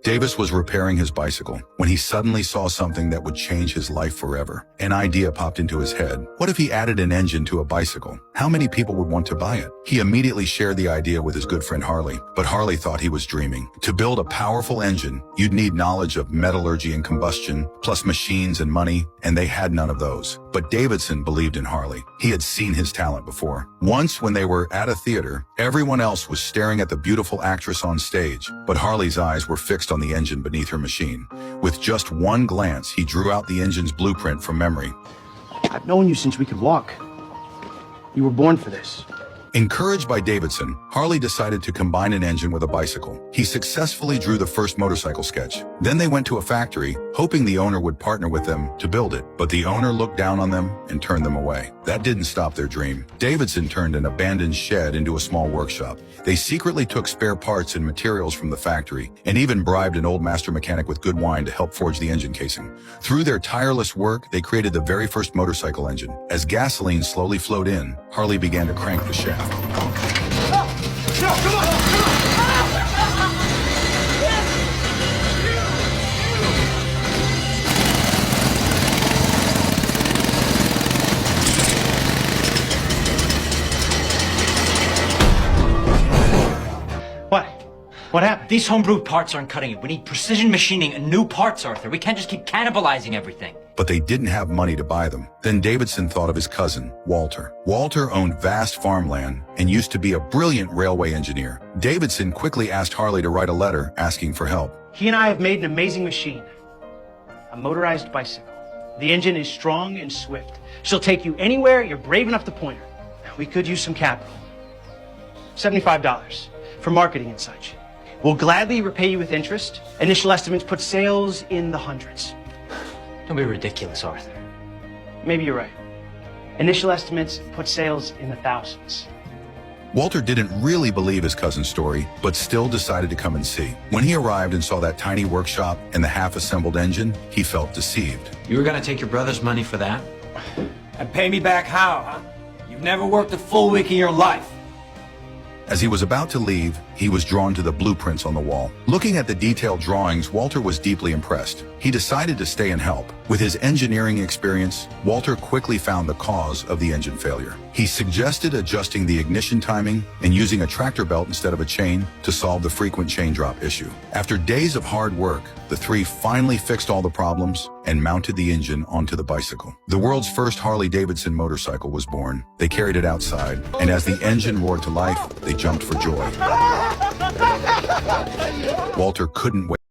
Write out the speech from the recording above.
Davis was repairing his bicycle when he suddenly saw something that would change his life forever. An idea popped into his head. What if he added an engine to a bicycle? How many people would want to buy it? He immediately shared the idea with his good friend Harley, but Harley thought he was dreaming. To build a powerful engine, you'd need knowledge of metallurgy and combustion, plus machines and money, and they had none of those. But Davidson believed in Harley. He had seen his talent before. Once, when they were at a theater, everyone else was staring at the beautiful actress on stage, but Harley's eyes were fixed on the engine beneath her machine. With just one glance, he drew out the engine's blueprint from memory. I've known you since we could walk. You were born for this. Encouraged by Davidson, Harley decided to combine an engine with a bicycle. He successfully drew the first motorcycle sketch. Then they went to a factory, hoping the owner would partner with them to build it. But the owner looked down on them and turned them away. That didn't stop their dream. Davidson turned an abandoned shed into a small workshop. They secretly took spare parts and materials from the factory, and even bribed an old master mechanic with good wine to help forge the engine casing. Through their tireless work, they created the very first motorcycle engine. As gasoline slowly flowed in, Harley began to crank the shaft. What happened? These homebrewed parts aren't cutting it. We need precision machining and new parts, Arthur. We can't just keep cannibalizing everything. But they didn't have money to buy them. Then Davidson thought of his cousin, Walter. Walter owned vast farmland and used to be a brilliant railway engineer. Davidson quickly asked Harley to write a letter asking for help. He and I have made an amazing machine. A motorized bicycle. The engine is strong and swift. She'll take you anywhere you're brave enough to point her. We could use some capital. $75 for marketing and such. We'll gladly repay you with interest. Initial estimates put sales in the hundreds. Don't be ridiculous, Arthur. Maybe you're right. Initial estimates put sales in the thousands. Walter didn't really believe his cousin's story, but still decided to come and see. When he arrived and saw that tiny workshop and the half-assembled engine, he felt deceived. You were gonna take your brother's money for that? And pay me back how, huh? You've never worked a full week in your life. As he was about to leave, he was drawn to the blueprints on the wall. Looking at the detailed drawings, Walter was deeply impressed. He decided to stay and help. With his engineering experience, Walter quickly found the cause of the engine failure. He suggested adjusting the ignition timing and using a tractor belt instead of a chain to solve the frequent chain drop issue. After days of hard work, the three finally fixed all the problems and mounted the engine onto the bicycle. The world's first Harley-Davidson motorcycle was born. They carried it outside, and as the engine roared to life, they jumped for joy. Walter couldn't wait.